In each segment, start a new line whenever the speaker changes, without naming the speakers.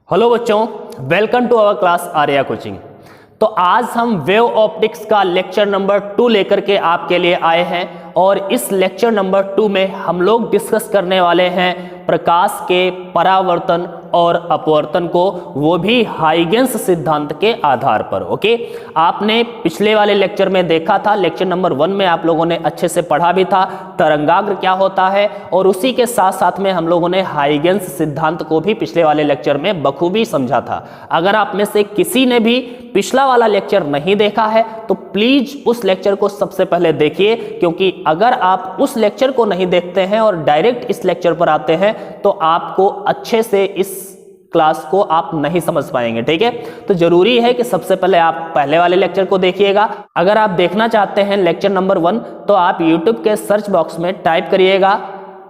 Hello बच्चों, welcome to our class Arya coaching. तो आज हम वेव ऑप्टिक्स का लेक्चर नंबर 2 लेकर के आपके लिए आए हैं और इस लेक्चर नंबर 2 में हम लोग डिस्कस करने वाले हैं प्रकाश के परावर्तन और अपवर्तन को, वो भी हाइगेंस सिद्धांत के आधार पर। ओके, आपने पिछले वाले लेक्चर में देखा था, लेक्चर नंबर 1 में आप लोगों ने अच्छे से पढ़ा भी था तरंगाग्र क्या होता है, और उसी के साथ साथ में हम लोगों ने हाइगेंस सिद्धांत को भी पिछले वाले लेक्चर में बखूबी समझा था। अगर आप में से किसी ने भी पिछला वाला लेक्चर नहीं देखा है तो प्लीज उस लेक्चर को सबसे पहले देखिए, क्योंकि अगर आप उस लेक्चर को नहीं देखते हैं और डायरेक्ट इस लेक्चर पर आते हैं तो आपको अच्छे से इस क्लास को आप नहीं समझ पाएंगे। ठीक है, तो जरूरी है कि सबसे पहले आप पहले वाले लेक्चर को देखिएगा। अगर आप देखना चाहते हैं लेक्चर नंबर 1 तो आप YouTube के सर्च बॉक्स में टाइप करिएगा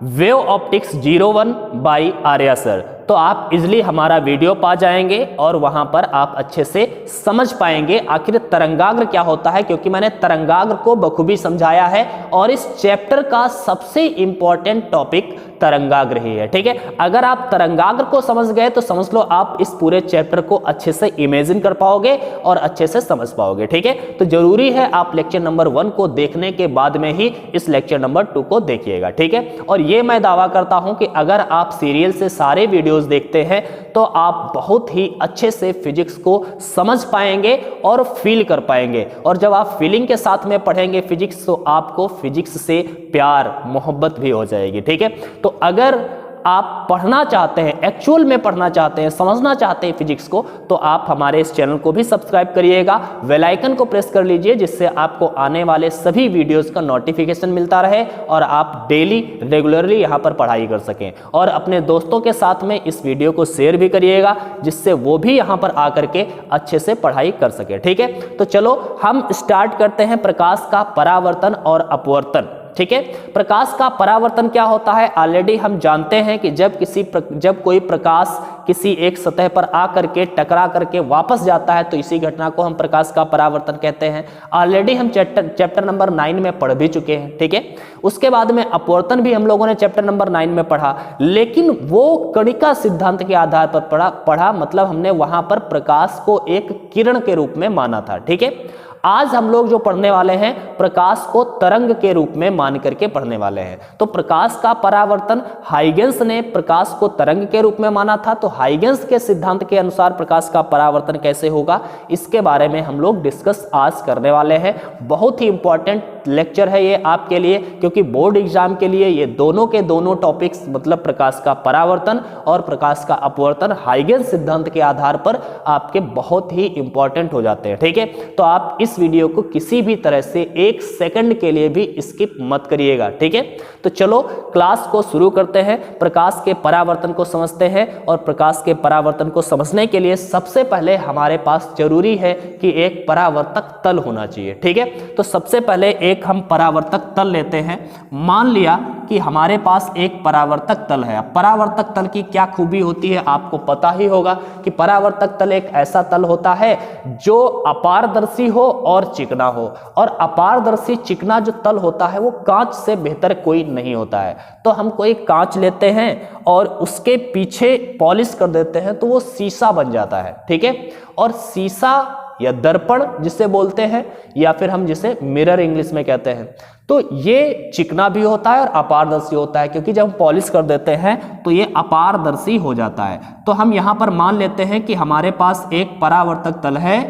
wave optics 01 by Arya sir, तो आप इजिली हमारा वीडियो पा जाएंगे और वहां पर आप अच्छे से समझ पाएंगे आखिर तरंगाग्र क्या होता है, क्योंकि मैंने तरंगाग्र को बखूबी समझाया है और इस चैप्टर का सबसे इंपॉर्टेंट टॉपिक तरंगाग्र ही है। ठीक है, अगर आप तरंगाग्र को समझ गए तो समझ लो आप इस पूरे चैप्टर को अच्छे से इमेजिन कर पाओगे और अच्छे से समझ पाओगे। ठीक है, तो जरूरी है आप लेक्चर नंबर 1 को देखने के बाद में ही इस लेक्चर नंबर 2 को देखिएगा। ठीक है, और ये मैं दावा करता हूं कि अगर आप सीरियल से सारे वीडियोस देखते हैं तो आप बहुत ही अच्छे से फिजिक्स को समझ पाएंगे और फील कर पाएंगे, और जब आप फीलिंग के साथ में पढ़ेंगे फिजिक्स तो आपको फिजिक्स से प्यार मोहब्बत भी हो जाएगी। ठीक है, तो अगर आप पढ़ना चाहते हैं, एक्चुअल में पढ़ना चाहते हैं, समझना चाहते हैं फिजिक्स को, तो आप हमारे इस चैनल को भी सब्सक्राइब करिएगा, बेल आइकन को प्रेस कर लीजिए, जिससे आपको आने वाले सभी वीडियोस का नोटिफिकेशन मिलता रहे और आप डेली रेगुलरली यहाँ पर पढ़ाई कर सकें। और अपने दोस्तों के साथ में इस वीडियो को शेयर भी करिएगा, जिससे वो भी यहाँ पर आकर के अच्छे से पढ़ाई कर सके। ठीक है, तो चलो हम स्टार्ट करते हैं प्रकाश का परावर्तन और अपवर्तन। ठीक है, प्रकाश का परावर्तन क्या होता है ऑलरेडी हम जानते हैं कि जब कोई प्रकाश किसी एक सतह पर आकर के टकरा करके वापस जाता है तो इसी घटना को हम प्रकाश का परावर्तन कहते हैं। ऑलरेडी हम चैप्टर नंबर 9 में पढ़ भी चुके हैं। ठीक है, उसके बाद में अपवर्तन भी हम लोगों ने चैप्टर नंबर 9 में पढ़ा, लेकिन वो कणिका सिद्धांत के आधार पर पढ़ा, मतलब हमने वहां पर प्रकाश को एक किरण के रूप में माना था। ठीक है, आज हम लोग जो पढ़ने वाले हैं प्रकाश को तरंग के रूप में मान करके पढ़ने वाले हैं। तो प्रकाश का परावर्तन, हाइगेंस ने प्रकाश को तरंग के रूप में माना था, तो हाइगेंस के सिद्धांत के अनुसार प्रकाश का परावर्तन कैसे होगा इसके बारे में हम लोग डिस्कस आज करने वाले हैं। बहुत ही इंपॉर्टेंट लेक्चर है ये आपके लिए, क्योंकि बोर्ड एग्जाम के लिए ये दोनों के दोनों टॉपिक्स, मतलब प्रकाश का परावर्तन और प्रकाश का अपवर्तन, हाइगेंस सिद्धांत के आधार पर आपके बहुत ही इंपॉर्टेंट हो जाते हैं। ठीक है, तो आप इस वीडियो को किसी भी तरह से 1 सेकंड के लिए भी स्किप मत करिएगा। ठीक है, तो चलो क्लास को शुरू करते हैं। प्रकाश के परावर्तन को समझते हैं, और प्रकाश के परावर्तन को समझने के लिए सबसे पहले हमारे पास जरूरी है कि एक परावर्तक तल होना चाहिए। ठीक है, तो सबसे पहले एक हम परावर्तक तल लेते हैं। मान लिया कि हमारे पास एक परावर्तक तल है। परावर्तक तल की क्या खूबी होती है आपको पता ही होगा कि परावर्तक तल एक ऐसा तल होता है जो अपारदर्शी हो और चिकना हो, और अपारदर्शी चिकना जो तल होता है वो कांच से बेहतर कोई नहीं होता है। तो हम कोई कांच लेते हैं और उसके पीछे पॉलिश कर देते हैं तो वो शीशा बन जाता है। ठीक है, और शीशा या दर्पण जिसे बोलते हैं, या फिर हम जिसे मिरर इंग्लिश में कहते हैं, तो ये चिकना भी होता है और अपारदर्शी होता है, क्योंकि जब हम पॉलिश कर देते हैं तो ये अपारदर्शी हो जाता है। तो हम यहां पर मान लेते हैं कि हमारे पास एक परावर्तक तल है,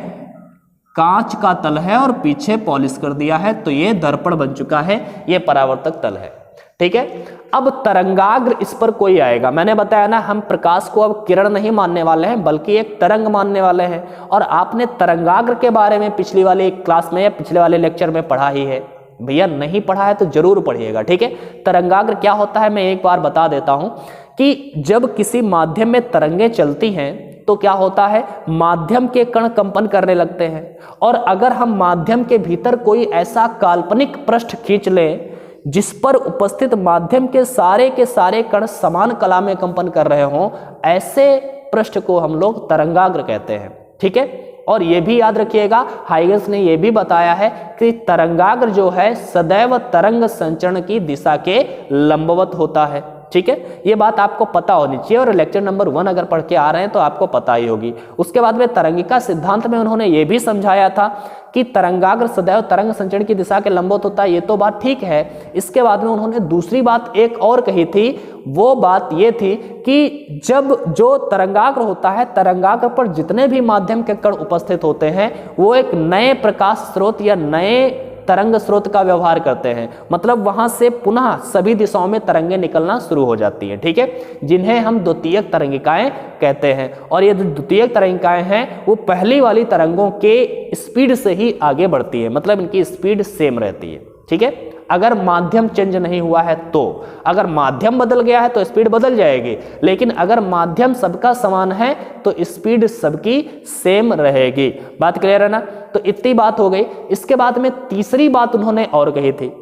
कांच का तल है और पीछे पॉलिश कर दिया है, तो ये दर्पण बन चुका है, ये परावर्तक तल है। ठीक है, अब तरंगाग्र इस पर कोई आएगा। मैंने बताया ना, हम प्रकाश को अब किरण नहीं मानने वाले हैं बल्कि एक तरंग मानने वाले हैं, और आपने तरंगाग्र के बारे में पिछली वाली क्लास में या पिछले वाले लेक्चर में पढ़ा ही है। भैया नहीं पढ़ा है तो जरूर पढ़िएगा। ठीक है, तरंगाग्र क्या होता है मैं एक बार बता देता हूं कि जब किसी माध्यम में तरंगें चलती हैं तो क्या होता है, माध्यम के कण कंपन करने लगते हैं, और अगर हम माध्यम के भीतर कोई ऐसा काल्पनिक पृष्ठ खींच लें जिस पर उपस्थित माध्यम के सारे कण समान कला में कंपन कर रहे हों, ऐसे पृष्ठ को हम लोग तरंगाग्र कहते हैं। ठीक है, और यह भी याद रखिएगा, हाइगेंस ने यह भी बताया है कि तरंगाग्र जो है सदैव तरंग संचरण की दिशा के लंबवत होता है। ठीक है, ये बात आपको पता होनी चाहिए और लेक्चर नंबर 1 अगर पढ़ के आ रहे हैं तो आपको पता ही होगी। उसके बाद में तरंगिका सिद्धांत में उन्होंने ये भी समझाया था कि तरंगाग्र सदैव तरंग संचरण की दिशा के लंबवत होता है, ये तो बात ठीक है। इसके बाद में उन्होंने दूसरी बात एक और कही थी, वो बात ये थी कि जब जो तरंगाग्र होता है, तरंगाग्र पर जितने भी माध्यम के कण उपस्थित होते हैं वो एक नए प्रकाश स्रोत या नए तरंग स्रोत का व्यवहार करते हैं, मतलब वहां से पुनः सभी दिशाओं में तरंगें निकलना शुरू हो जाती हैं, ठीक है, जिन्हें हम द्वितीयक तरंगिकाएं कहते हैं। और ये जो द्वितीयक तरंगिकाएं हैं वो पहली वाली तरंगों के स्पीड से ही आगे बढ़ती है, मतलब इनकी स्पीड सेम रहती है, ठीक है। अगर माध्यम चेंज नहीं हुआ है तो, अगर माध्यम बदल गया है तो स्पीड बदल जाएगी, लेकिन अगर माध्यम सबका समान है तो स्पीड सबकी सेम रहेगी। बात क्लियर है ना? तो इतनी बात हो गई। इसके बाद में तीसरी बात उन्होंने और कही थी।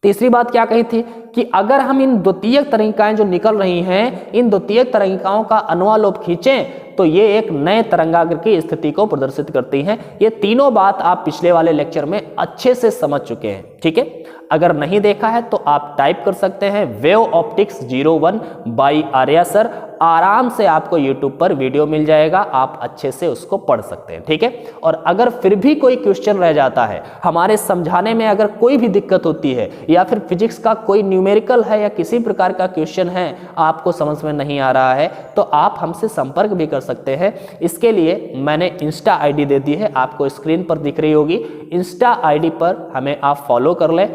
तीसरी बात क्या कही थी कि अगर हम इन द्वितीयक तरंगिकाएं जो निकल रही हैं, इन द्वितीयक तरंगिकाओं का अनुवालोप खींचें तो ये एक नए तरंगाग्र की स्थिति को प्रदर्शित करती हैं। ये तीनों बात आप पिछले वाले लेक्चर में अच्छे से समझ चुके हैं, ठीक है। अगर नहीं देखा है तो आप टाइप कर सकते हैं wave optics 01 by Arya sir, आराम से आपको YouTube पर वीडियो मिल जाएगा, आप अच्छे से उसको पढ़ सकते हैं, ठीक है। और अगर फिर भी कोई क्वेश्चन रह जाता है, हमारे समझाने में अगर कोई भी दिक्कत होती है या फिर फिजिक्स का कोई न्यूमेरिकल है या किसी प्रकार का क्वेश्चन है आपको समझ में नहीं आ रहा है, तो आप हमसे संपर्क भी कर सकते हैं। इसके लिए मैंने इंस्टा आईडी दे दी है, आपको स्क्रीन पर दिख रही होगी। इंस्टा आईडी पर हमें आप फॉलो कर लें,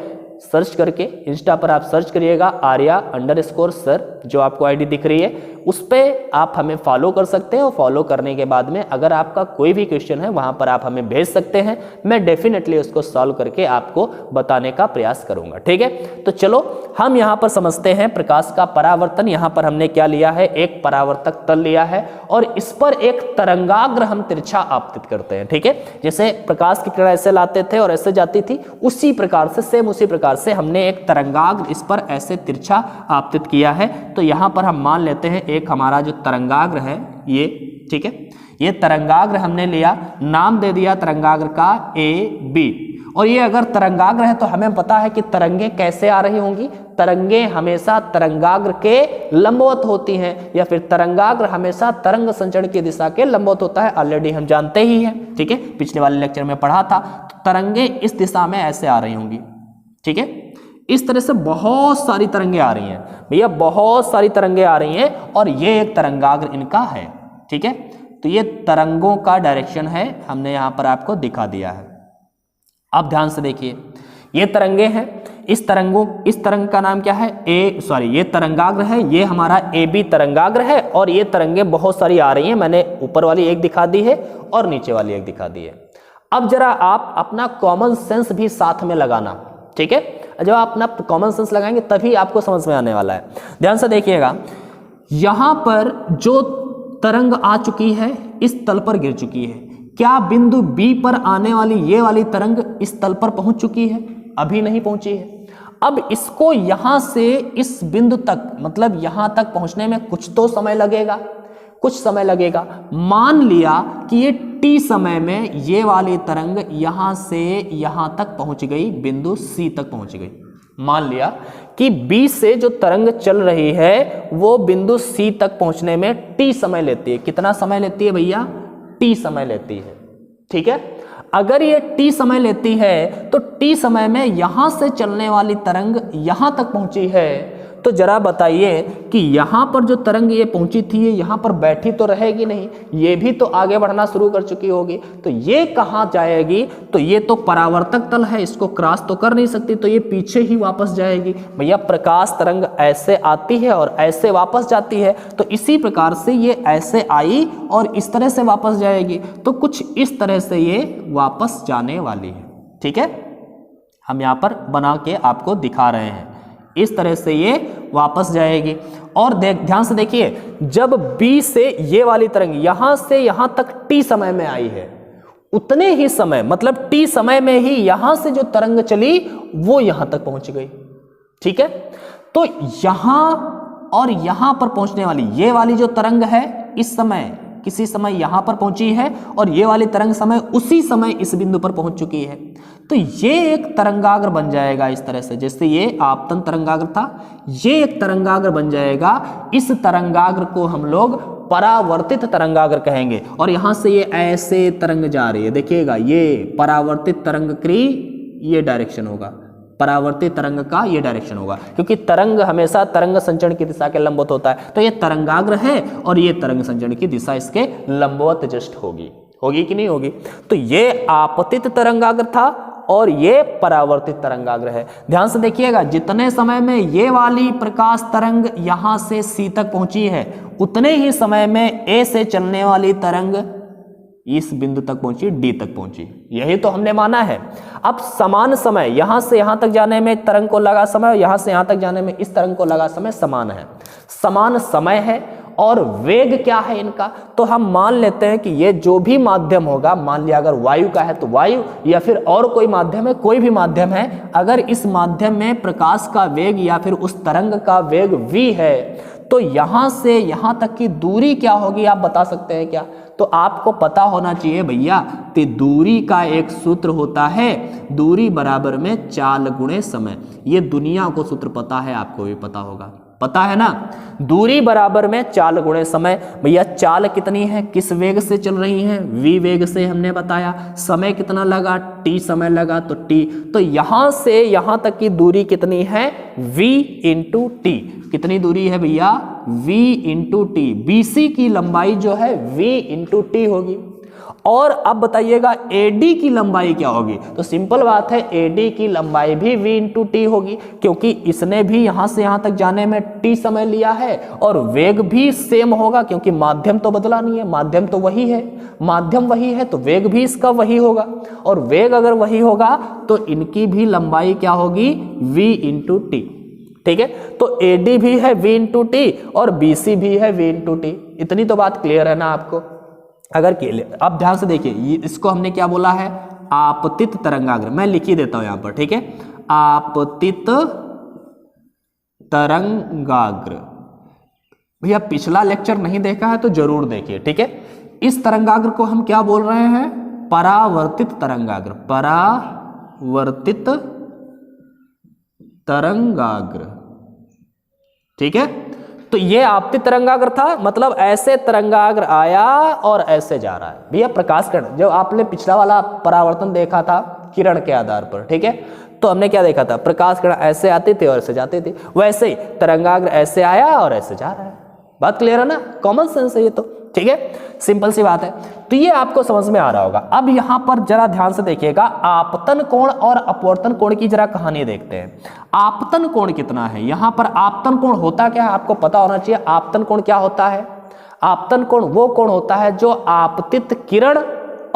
सर्च करके इंस्टा पर आप सर्च करिएगा आर्या_सर, जो आपको आईडी दिख रही है उस पर आप हमें फॉलो कर सकते हैं। और फॉलो करने के बाद में अगर आपका कोई भी क्वेश्चन है वहां पर आप हमें भेज सकते हैं, मैं डेफिनेटली उसको सॉल्व करके आपको बताने का प्रयास करूंगा, ठीक है। तो चलो हम यहाँ पर समझते हैं प्रकाश का परावर्तन। यहाँ पर हमने क्या लिया है, एक परावर्तक तल लिया है और इस पर एक तरंगाग्र हम तिरछा आपतित करते हैं, ठीक है। जैसे प्रकाश की किरण ऐसे लाते थे और ऐसे जाती थी, उसी प्रकार से सेम उसी प्रकार से हमने एक तरंगाग्र इस पर ऐसे तिरछा आपतित किया है। तो यहाँ पर हम मान लेते हैं एक हमारा जो तरंगाग्र है ये, ठीक है, ये तरंगाग्र हमने लिया, नाम दे दिया तरंगाग्र का AB। और ये अगर तरंगाग्र है तो हमें पता है कि तरंगे कैसे आ रही होंगी, तरंगे हमेशा तरंगाग्र के लंबवत होती हैं, या फिर तरंगाग्र हमेशा तरंग संचरण की दिशा के लंबवत होता है, ऑलरेडी हम जानते ही हैं, ठीक है, पिछले वाले लेक्चर में पढ़ा था। तो तरंगे इस दिशा में ऐसे आ रही होंगी, ठीक है, इस तरह से बहुत सारी तरंगे आ रही हैं भैया, बहुत सारी तरंगे आ रही हैं और ये एक तरंगाग्र इनका है, ठीक है। तो ये तरंगों का डायरेक्शन है, हमने यहां पर आपको दिखा दिया है। अब ध्यान से देखिए, ये तरंगे हैं, इस तरंग का नाम क्या है, ये तरंगाग्र है, ये हमारा AB तरंगाग्र है और ये तरंगे बहुत सारी आ रही हैं। मैंने ऊपर वाली एक दिखा दी है और नीचे वाली एक दिखा दी है। अब जरा आप अपना कॉमन सेंस भी साथ में लगाना, ठीक है। जब आप अपना कॉमन सेंस लगाएंगे तभी आपको समझ में आने वाला है। ध्यान से देखिएगा, यहां पर जो तरंग आ चुकी है इस तल पर गिर चुकी है, क्या बिंदु B पर आने वाली ये वाली तरंग इस तल पर पहुंच चुकी है? अभी नहीं पहुंची है। अब इसको यहां से इस बिंदु तक, मतलब यहां तक पहुंचने में कुछ तो समय लगेगा, कुछ समय लगेगा। मान लिया कि ये T समय में ये वाली तरंग यहां से यहां तक पहुंच गई, बिंदु C तक पहुंच गई। मान लिया कि B से जो तरंग चल रही है वो बिंदु C तक पहुंचने में T समय लेती है। कितना समय लेती है भैया? T समय लेती है, ठीक है। अगर ये T समय लेती है तो T समय में यहां से चलने वाली तरंग यहां तक पहुंची है, तो जरा बताइए कि यहां पर जो तरंग ये पहुंची थी ये यहां पर बैठी तो रहेगी नहीं, ये भी तो आगे बढ़ना शुरू कर चुकी होगी। तो ये कहां जाएगी? तो ये तो परावर्तक तल है, इसको क्रॉस तो कर नहीं सकती, तो ये पीछे ही वापस जाएगी। भैया प्रकाश तरंग ऐसे आती है और ऐसे वापस जाती है, तो इसी प्रकार से ये ऐसे आई और इस तरह से वापस जाएगी, तो कुछ इस तरह से ये वापस जाने वाली है, ठीक है। हम यहां पर बना के आपको दिखा रहे हैं, इस तरह से ये वापस जाएगी। और ध्यान से देखिए, जब B से ये वाली तरंग यहां से यहां तक T समय में आई है, उतने ही समय, मतलब T समय में ही यहां से जो तरंग चली वो यहां तक पहुंच गई, ठीक है। तो यहां और यहां पर पहुंचने वाली ये वाली जो तरंग है इस समय किसी समय यहां पर पहुंची है और ये वाली तरंग समय उसी समय इस बिंदु पर पहुंच चुकी है। तो ये एक तरंगाग्र बन जाएगा इस तरह से, जैसे ये आपतन तरंगाग्र था, ये एक तरंगाग्र बन जाएगा। इस तरंगाग्र को हम लोग परावर्तित तरंगाग्र कहेंगे। और यहां से ये ऐसे तरंग जा रही है, देखिएगा ये परावर्तित तरंग की ये डायरेक्शन होगा, परावर्तित तरंग का ये डायरेक्शन होगा, क्योंकि तरंग हमेशा तरंग संचरण की दिशा के लंबवत होता है। तो ये तरंगाग्र है और ये तरंग संचरण की दिशा इसके लंबवत जस्ट होगी, होगी कि नहीं होगी। तो ये आपतित तरंगाग्र था और ये परावर्तित तरंगाग्र है। ध्यान से देखिएगा, जितने समय में ये वाली प्रकाश तरंग यहां से सी तक पहुंची है, उतने ही समय में ए से चलने वाली तरंग इस बिंदु तक पहुंची, डी तक पहुंची। यही तो हमने माना है। अब समान समय, यहां से यहां तक जाने में तरंग को लगा समय और यहां से यहां तक जाने में इस तरंग को लगा समय समान है, समान समय है। और वेग क्या है इनका, तो हम मान लेते हैं कि ये जो भी माध्यम होगा, मान लिया अगर वायु का है तो वायु, या फिर और कोई माध्यम है, कोई भी माध्यम है, अगर इस माध्यम में प्रकाश का वेग या फिर उस तरंग का वेग v है, तो यहां से यहां तक की दूरी क्या होगी आप बता सकते हैं क्या? तो आपको पता होना चाहिए भैया, कि दूरी का एक सूत्र होता है, दूरी बराबर में चाल गुणे समय। ये दुनिया को सूत्र पता है, आपको भी पता होगा, पता है ना, दूरी बराबर में चाल गुणे समय। भैया चाल कितनी है, किस वेग से चल रही है, v वेग से हमने बताया। समय कितना लगा, t समय लगा, तो t, तो यहां से यहां तक की दूरी कितनी है, v इंटू टी। कितनी दूरी है भैया, v इंटू टी। BC की लंबाई जो है v इंटू टी होगी। और अब बताइएगा AD की लंबाई क्या होगी, तो सिंपल बात है, AD की लंबाई भी v इंटू टी होगी, क्योंकि इसने भी यहां से यहां तक जाने में t समय लिया है और वेग भी सेम होगा, क्योंकि माध्यम तो बदला नहीं है, माध्यम तो वही है, माध्यम वही है, तो वेग भी इसका वही होगा। और वेग अगर वही होगा तो इनकी भी लंबाई क्या होगी, v इंटू टी। ठीक है, तो AD भी है v इंटू टी और BC भी है v इंटू टी। इतनी तो बात क्लियर है ना आपको। अगर अब ध्यान से देखिए, इसको हमने क्या बोला है, आपतित तरंगाग्र। मैं लिख ही देता हूं यहां पर, ठीक है, आपतित तरंगाग्र। भैया पिछला लेक्चर नहीं देखा है तो जरूर देखिए, ठीक है। इस तरंगाग्र को हम क्या बोल रहे हैं, परावर्तित तरंगाग्र, परावर्तित तरंगाग्र, ठीक है। तो ये आपतित तरंगाग्र था, मतलब ऐसे तरंगाग्र आया और ऐसे जा रहा है। भैया प्रकाश किरण, जो आपने पिछला वाला परावर्तन देखा था किरण के आधार पर, ठीक है, तो हमने क्या देखा था, प्रकाश किरण ऐसे आते थे और ऐसे जाते थे, वैसे ही तरंगाग्र ऐसे आया और ऐसे जा रहा है। बात क्लियर है ना, कॉमन सेंस है ये तो, ठीक है, सिंपल सी बात है। तो ये आपको समझ में आ रहा होगा। अब यहां पर जरा ध्यान से देखिएगा, आपतन कोण और अपवर्तन कोण की जरा कहानी देखते हैं। आपतन कोण कितना है, यहां पर आपतन कोण होता क्या है आपको पता होना चाहिए। आपतन कोण क्या होता है, आपतन कोण वो कोण होता है जो आपतित किरण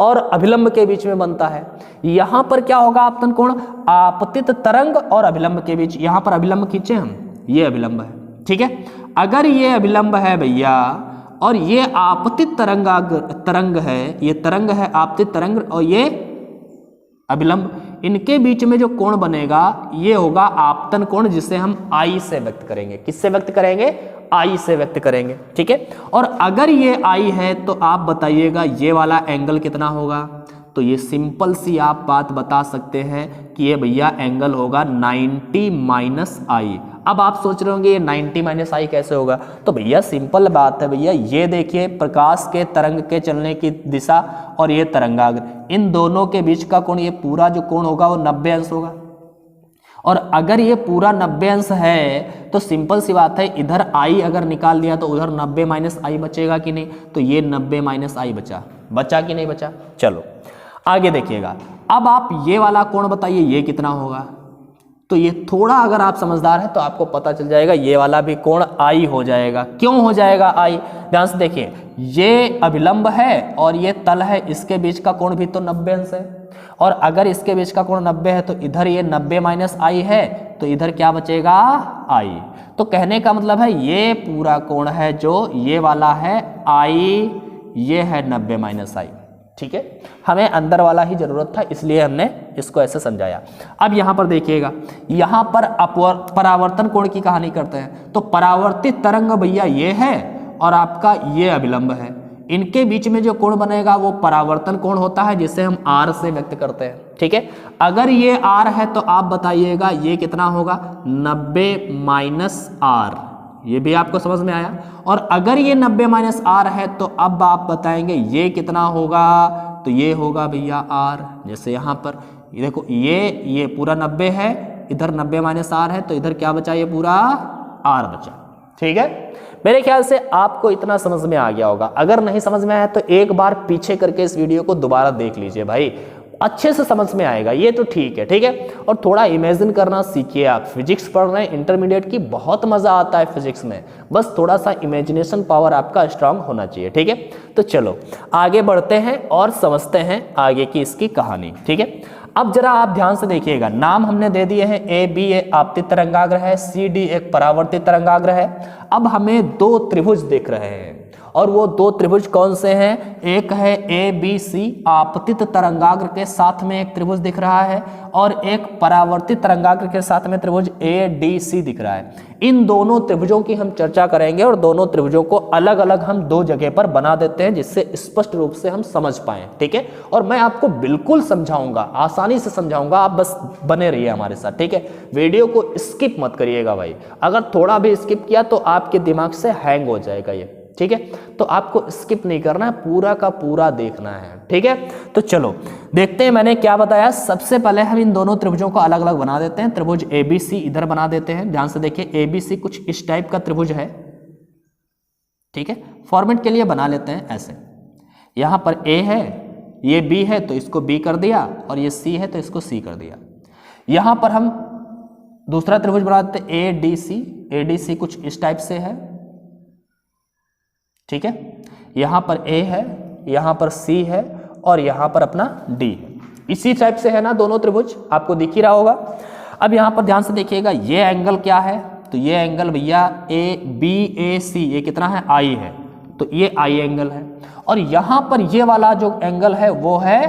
और अभिलंब के बीच में बनता है। यहां पर क्या होगा आपतन कोण, आपतित तरंग और अभिलंब के बीच। यहां पर अभिलंब खींचे हम, ये अभिलंब है, ठीक है। अगर ये अभिलंब है भैया और ये आपतित तरंग है, ये तरंग है आपतित तरंग और ये अभिलंब, इनके बीच में जो कोण बनेगा ये होगा आपतन कोण, जिसे हम I से व्यक्त करेंगे। किससे व्यक्त करेंगे, I से व्यक्त करेंगे, ठीक है। और अगर ये I है तो आप बताइएगा ये वाला एंगल कितना होगा। तो ये सिंपल सी आप बात बता सकते हैं कि ये भैया एंगल होगा 90 माइनस आई। अब आप सोच रहे होंगे ये 90 माइनस आई कैसे होगा, तो भैया सिंपल बात है भैया, ये देखिए प्रकाश के तरंग के चलने की दिशा और ये तरंगाग्र, इन दोनों के बीच का कोण, ये पूरा जो कोण होगा वो 90 अंश होगा। और अगर ये पूरा 90 अंश है तो सिंपल सी बात है, इधर आई अगर निकाल दिया तो उधर 90 माइनस आई बचेगा कि नहीं, तो ये 90 माइनस आई बचा कि नहीं बचा। चलो आगे देखिएगा, अब आप ये वाला कोण बताइए ये कितना होगा। तो ये थोड़ा अगर आप समझदार हैं तो आपको पता चल जाएगा, ये वाला भी कोण आई हो जाएगा। क्यों हो जाएगा आई, ध्यान से देखिए, ये अभिलंब है और ये तल है, इसके बीच का कोण भी तो 90 अंश है। और अगर इसके बीच का कोण 90 है तो इधर ये 90 माइनस आई है, तो इधर क्या बचेगा, आई। तो कहने का मतलब है ये पूरा कोण है जो ये वाला है आई, ये है 90 माइनस आई, ठीक है। हमें अंदर वाला ही जरूरत था, इसलिए हमने इसको ऐसे समझाया। अब यहां पर देखिएगा, यहां पर परावर्तन कोण की कहानी करते हैं। तो परावर्तित तरंग भैया ये है और आपका ये अभिलंब है, इनके बीच में जो कोण बनेगा वो परावर्तन कोण होता है, जिसे हम R से व्यक्त करते हैं। ठीक है, अगर ये R है तो आप बताइएगा ये कितना होगा, 90 - R। ये भी आपको समझ में आया। और अगर ये 90 - R है तो अब आप बताएंगे ये कितना होगा, तो ये होगा भैया R। जैसे यहाँ पर ये देखो, ये पूरा 90 है, इधर 90 - R है, तो इधर क्या बचा, ये पूरा R बचा। ठीक है, मेरे ख्याल से आपको इतना समझ में आ गया होगा। अगर नहीं समझ में आया तो एक बार पीछे करके इस वीडियो को दोबारा देख लीजिए भाई, अच्छे से समझ में आएगा। ये तो ठीक है, ठीक है। और थोड़ा इमेजिन करना सीखिए। आप फिजिक्स पढ़ रहे हैं इंटरमीडिएट की, बहुत मजा आता है फिजिक्स में, बस थोड़ा सा इमेजिनेशन पावर आपका स्ट्रांग होना चाहिए। ठीक है, तो चलो आगे बढ़ते हैं और समझते हैं आगे की इसकी कहानी। ठीक है, अब जरा आप ध्यान से देखिएगा, नाम हमने दे दिए हैं, ए बी एक आपतित तरंगाग्र है, सी डी एक परावर्तित तरंगाग्र है। अब हमें दो त्रिभुज दिख रहे हैं, और वो दो त्रिभुज कौन से हैं, एक है ए बी सी आपतित तरंगाग्र के साथ में एक त्रिभुज दिख रहा है, और एक परावर्तित तरंगाग्र के साथ में त्रिभुज ए डी सी दिख रहा है। इन दोनों त्रिभुजों की हम चर्चा करेंगे, और दोनों त्रिभुजों को अलग अलग हम दो जगह पर बना देते हैं, जिससे स्पष्ट रूप से हम समझ पाएं। ठीक है, और मैं आपको बिल्कुल समझाऊंगा, आसानी से समझाऊंगा, आप बस बने रहिए हमारे साथ। ठीक है, वीडियो को स्किप मत करिएगा भाई, अगर थोड़ा भी स्किप किया तो आपके दिमाग से हैंग हो जाएगा ये। ठीक है, तो आपको स्किप नहीं करना है, पूरा का पूरा देखना है। ठीक है, तो चलो देखते हैं मैंने क्या बताया। सबसे पहले हम इन दोनों त्रिभुजों को अलग अलग बना देते हैं। त्रिभुज एबीसी इधर बना देते हैं, ध्यान से देखिए, एबीसी कुछ इस टाइप का त्रिभुज है। ठीक है, फॉर्मेट के लिए बना लेते हैं ऐसे, यहां पर ए है, ये बी है तो इसको बी कर दिया, और ये सी है तो इसको सी कर दिया। यहां पर हम दूसरा त्रिभुज बना देते हैं ए डी सी कुछ इस टाइप से है। ठीक है, यहां पर ए है, यहां पर सी है, और यहां पर अपना डी है। इसी टाइप से है ना दोनों त्रिभुज, आपको दिख ही रहा होगा। अब यहां पर ध्यान से देखिएगा, ये एंगल क्या है, तो ये एंगल भैया ए बी ए सी, ये कितना है, आई है, तो ये आई एंगल है। और यहां पर ये वाला जो एंगल है वो है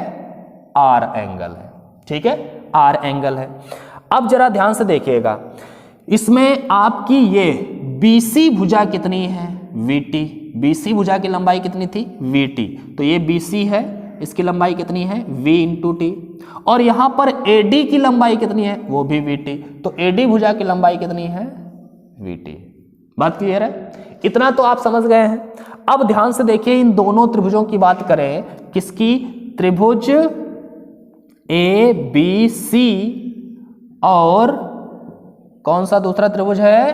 आर एंगल है। ठीक है, आर एंगल है। अब जरा ध्यान से देखिएगा, इसमें आपकी ये बीसी भुजा कितनी है, वीटी। बीसी भुजा की लंबाई कितनी थी, वीटी, तो ये बीसी है, इसकी लंबाई कितनी है, वी इंटू टी। और यहां पर एडी की लंबाई कितनी है, वो भी वीटी, तो एडी भुजा की लंबाई कितनी है, वीटी। बात क्लियर है, इतना तो आप समझ गए हैं। अब ध्यान से देखिए, इन दोनों त्रिभुजों की बात करें, किसकी, त्रिभुज ए बी सी, और कौन सा दूसरा त्रिभुज है,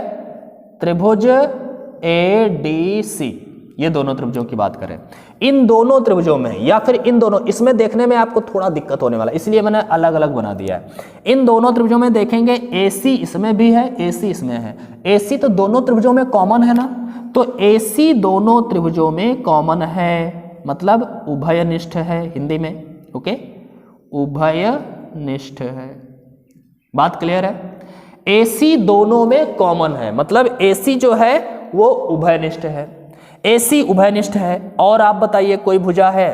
त्रिभुज ए डी सी, ये दोनों त्रिभुजों की बात करें। इन दोनों त्रिभुजों में, या फिर इन दोनों, इसमें देखने में आपको थोड़ा दिक्कत होने वाला, इसलिए मैंने अलग अलग बना दिया है। इन दोनों त्रिभुजों में देखेंगे, AC इसमें भी है, AC इसमें है। AC तो दोनों त्रिभुजों में कॉमन है ना, तो AC दोनों त्रिभुजों में कॉमन है, मतलब उभयनिष्ठ है हिंदी में। ओके, उभयनिष्ठ है, बात क्लियर है। AC दोनों में कॉमन है, मतलब AC जो है वो उभयनिष्ठ है, AC उभयनिष्ठ है। और आप बताइए कोई भुजा है,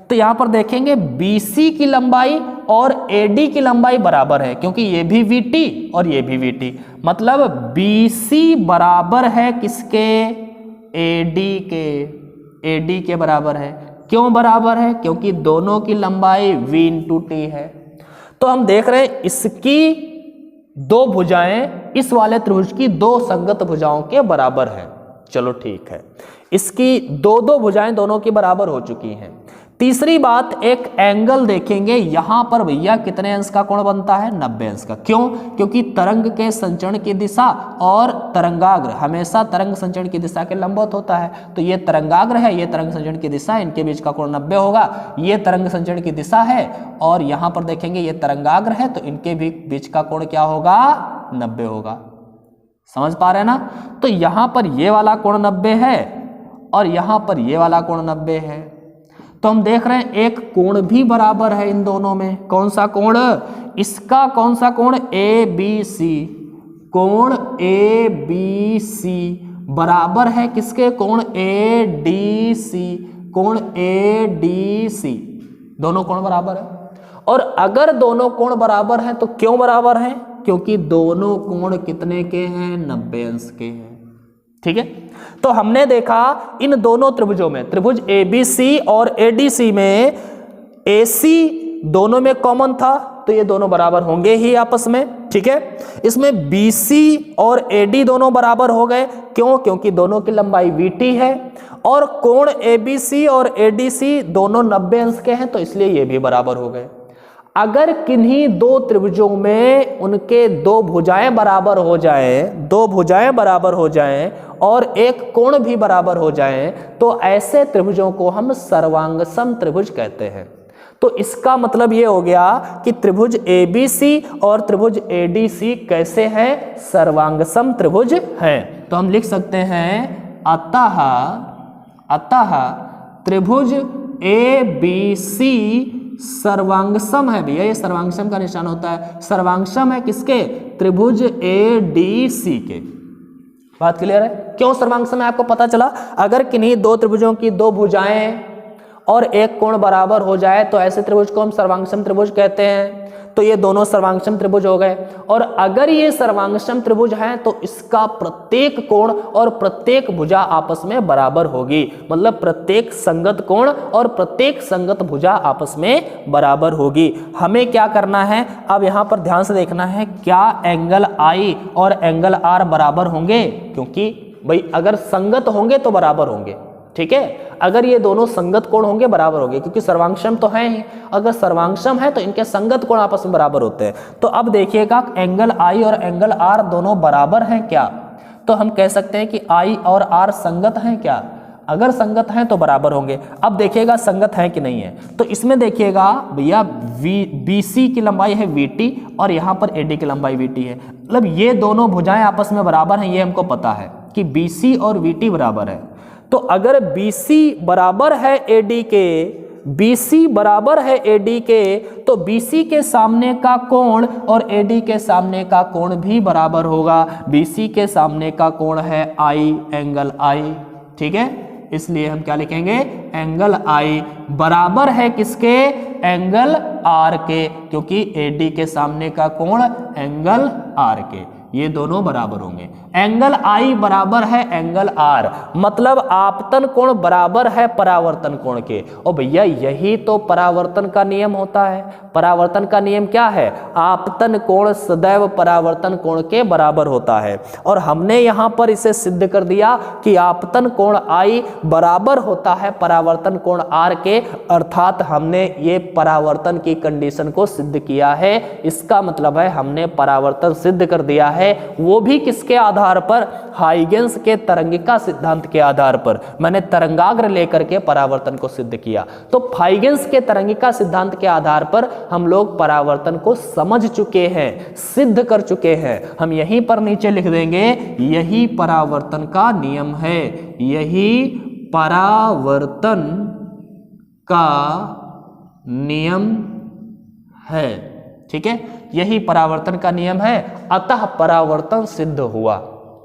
तो यहां पर देखेंगे BC की लंबाई और AD की लंबाई बराबर है, क्योंकि ये भी VT और ये भी VT, मतलब BC बराबर है किसके, AD के बराबर है। क्यों बराबर है, क्योंकि दोनों की लंबाई V इंटू T है। तो हम देख रहे हैं इसकी दो भुजाएं इस वाले त्रिभुज की दो संगत भुजाओं के बराबर है। चलो ठीक है, इसकी दो दो भुजाएं दोनों की बराबर हो चुकी हैं। तीसरी बात, एक एंगल देखेंगे, यहां पर भैया कितने अंश का कोण बनता है, 90 अंश का। क्यों, क्योंकि तरंग के संचरण की दिशा और तरंगाग्र हमेशा तरंग संचरण की दिशा के लंबवत होता है। तो ये तरंगाग्र है, ये तरंग संचरण की दिशा, इनके बीच का कोण 90 होगा। ये तरंग संचरण की दिशा है, और यहां पर देखेंगे ये तरंगाग्र है, तो इनके भी बीच का कोण क्या होगा, 90 होगा। समझ पा रहे हैं ना, तो यहां पर ये वाला कोण 90 है, और यहां पर ये वाला कोण 90 है। तो हम देख रहे हैं एक कोण भी बराबर है इन दोनों में। कौन सा कोण, इसका कौन सा कोण, ABC, कोण ABC बराबर है किसके, कोण ADC, कोण ADC, दोनों कोण बराबर है। और अगर दोनों कोण बराबर हैं तो क्यों बराबर हैं, क्योंकि दोनों कोण कितने के हैं, 90 अंश के हैं। ठीक है। तो हमने देखा इन दोनों त्रिभुजों में, त्रिभुज ABC और ADC में AC दोनों में कॉमन था, तो ये दोनों बराबर होंगे ही आपस में, ठीक है। इसमें BC और AD दोनों बराबर हो गए, क्यों? क्योंकि दोनों की लंबाई VT है, और कोण ABC और ADC दोनों 90 अंश के हैं, तो इसलिए ये भी बराबर हो गए। अगर किन्हीं दो त्रिभुजों में उनके दो भुजाएं बराबर हो जाएं, दो भुजाएं बराबर हो जाएं और एक कोण भी बराबर हो जाएं, तो ऐसे त्रिभुजों को हम सर्वांगसम त्रिभुज कहते हैं। तो इसका मतलब ये हो गया कि त्रिभुज ABC और त्रिभुज ADC कैसे हैं? सर्वांगसम त्रिभुज हैं। तो हम लिख सकते हैं अतः त्रिभुज ABC सर्वांगसम है। भैया ये सर्वांगसम का निशान होता है, सर्वांगसम है किसके? त्रिभुज ADC के। बात क्लियर है? क्यों सर्वांगसम है आपको पता चला? अगर किन्हीं दो त्रिभुजों की दो भुजाएं और एक कोण बराबर हो जाए तो ऐसे त्रिभुज को हम सर्वांगसम त्रिभुज कहते हैं। तो ये दोनों सर्वांगसम त्रिभुज हो गए। और अगर ये सर्वांगसम त्रिभुज हैं तो इसका प्रत्येक कोण और प्रत्येक भुजा आपस में बराबर होगी, मतलब प्रत्येक संगत कोण और प्रत्येक संगत भुजा आपस में बराबर होगी। हमें क्या करना है? अब यहां पर ध्यान से देखना है, क्या एंगल I और एंगल R बराबर होंगे? क्योंकि भाई अगर संगत होंगे तो बराबर होंगे, ठीक है। अगर ये दोनों संगत कोण होंगे बराबर होंगे, क्योंकि सर्वांगसम तो है ही। अगर सर्वांगसम है तो इनके संगत कोण आपस में बराबर होते हैं। तो अब देखिएगा एंगल I और एंगल R दोनों बराबर हैं क्या? तो हम कह सकते हैं कि I और R संगत हैं क्या? अगर संगत हैं तो बराबर होंगे। अब देखिएगा संगत है कि नहीं है। तो इसमें देखिएगा भैया BC की लंबाई है VT और यहाँ पर AD की लंबाई VT है, मतलब ये दोनों भुजाएं आपस में बराबर हैं। ये हमको पता है कि BC और VT बराबर है। तो अगर BC बराबर है AD के, BC बराबर है AD के, तो BC के सामने का कोण और AD के सामने का कोण भी बराबर होगा। BC के सामने का कोण है I, एंगल I, ठीक है। इसलिए हम क्या लिखेंगे? एंगल I बराबर है किसके? एंगल R के, क्योंकि AD के सामने का कोण एंगल R के, ये दोनों बराबर होंगे। एंगल I बराबर है एंगल R, मतलब आपतन कोण बराबर है परावर्तन कोण के। और भैया यही तो परावर्तन का नियम होता है। परावर्तन का नियम क्या है? आपतन कोण सदैव परावर्तन कोण के बराबर होता है। और हमने यहाँ पर इसे सिद्ध कर दिया कि आपतन कोण I बराबर होता है परावर्तन कोण R के, अर्थात हमने ये परावर्तन की कंडीशन को सिद्ध किया है। इसका मतलब है हमने परावर्तन सिद्ध कर दिया है, वो भी किसके आधार पर? हाइगेंस के तरंगिका सिद्धांत के आधार पर। मैंने तरंगाग्र लेकर के परावर्तन को सिद्ध किया। तो हाइगेंस के तरंगिका सिद्धांत के आधार पर हम लोग परावर्तन को समझ चुके हैं, सिद्ध कर चुके हैं। हम यहीं पर नीचे लिख देंगे, यही परावर्तन का नियम है, यही परावर्तन का नियम है, ठीक है। यही परावर्तन का नियम है, अतः परावर्तन सिद्ध हुआ।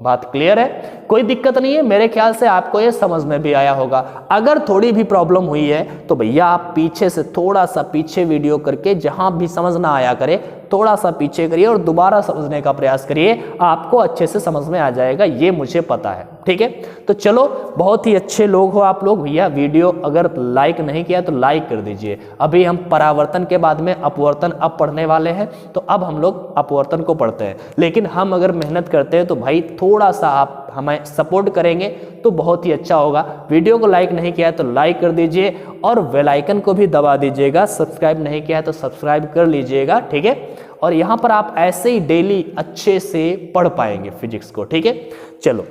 बात क्लियर है? कोई दिक्कत नहीं है। मेरे ख्याल से आपको ये समझ में भी आया होगा। अगर थोड़ी भी प्रॉब्लम हुई है तो भैया आप पीछे से थोड़ा सा पीछे वीडियो करके, जहां भी समझ ना आया करे थोड़ा सा पीछे करिए और दोबारा समझने का प्रयास करिए, आपको अच्छे से समझ में आ जाएगा, ये मुझे पता है, ठीक है। तो चलो, बहुत ही अच्छे लोग हो आप लोग। भैया वीडियो अगर लाइक नहीं किया तो लाइक कर दीजिए। अभी हम परावर्तन के बाद में अपवर्तन अब पढ़ने वाले हैं, तो अब हम लोग अपवर्तन को पढ़ते हैं। लेकिन हम अगर मेहनत करते हैं तो भाई थोड़ा सा आप हमें सपोर्ट करेंगे तो बहुत ही अच्छा होगा। वीडियो को लाइक नहीं किया है तो लाइक कर दीजिए और बेल आइकन को भी दबा दीजिएगा। सब्सक्राइब नहीं किया है तो सब्सक्राइब कर लीजिएगा, ठीक है। और यहाँ पर आप ऐसे ही डेली अच्छे से पढ़ पाएंगे फिजिक्स को, ठीक है। चलो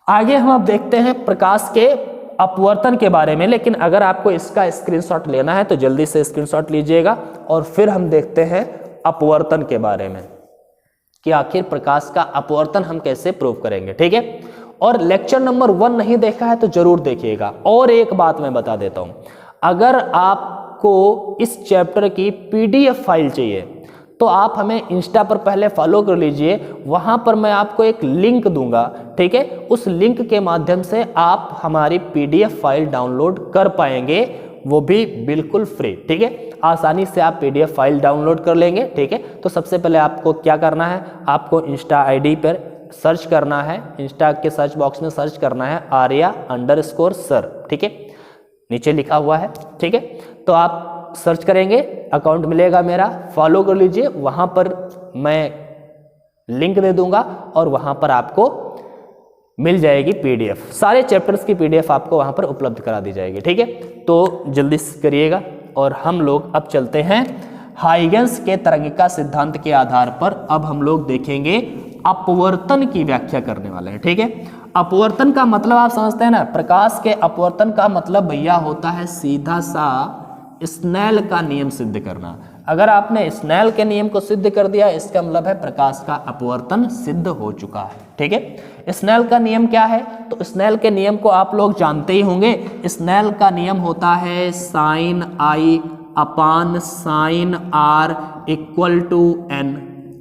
आगे हम अब देखते हैं प्रकाश के अपवर्तन के बारे में। लेकिन अगर आपको इसका स्क्रीनशॉट लेना है तो जल्दी से स्क्रीनशॉट लीजिएगा और फिर हम देखते हैं अपवर्तन के बारे में कि आखिर प्रकाश का अपवर्तन हम कैसे प्रूव करेंगे, ठीक है। और लेक्चर नंबर 1 नहीं देखा है तो जरूर देखिएगा। और एक बात मैं बता देता हूं, अगर आपको इस चैप्टर की PDF फाइल चाहिए तो आप हमें इंस्टा पर पहले फॉलो कर लीजिए। वहां पर मैं आपको एक लिंक दूंगा, ठीक है। उस लिंक के माध्यम से आप हमारी PDF फाइल डाउनलोड कर पाएंगे, वो भी बिल्कुल फ्री, ठीक है। आसानी से आप PDF फाइल डाउनलोड कर लेंगे, ठीक है। तो सबसे पहले आपको क्या करना है, आपको इंस्टा ID पर सर्च करना है, इंस्टा के सर्च बॉक्स में सर्च करना है आर्या_सर, ठीक है, नीचे लिखा हुआ है, ठीक है। तो आप सर्च करेंगे, अकाउंट मिलेगा मेरा, फॉलो कर लीजिए, वहाँ पर मैं लिंक दे दूंगा और वहाँ पर आपको मिल जाएगी पीडीएफ, सारे चैप्टर्स की पीडीएफ आपको वहाँ पर उपलब्ध करा दी जाएगी, ठीक है। तो जल्दी करिएगा। और हम लोग अब चलते हैं हाइगेंस के तरंगिका सिद्धांत के आधार पर, अब हम लोग देखेंगे अपवर्तन की व्याख्या करने वाले हैं, ठीक है। अपवर्तन का मतलब आप समझते हैं ना, प्रकाश के अपवर्तन का मतलब भैया होता है सीधा सा स्नेल का नियम सिद्ध करना। अगर आपने स्नेल के नियम को सिद्ध कर दिया, इसका मतलब है प्रकाश का अपवर्तन सिद्ध हो चुका है, ठीक है। स्नेल का नियम क्या है? तो स्नेल के नियम को आप लोग जानते ही होंगे। स्नेल का नियम होता है sine i upon sine r equal to n.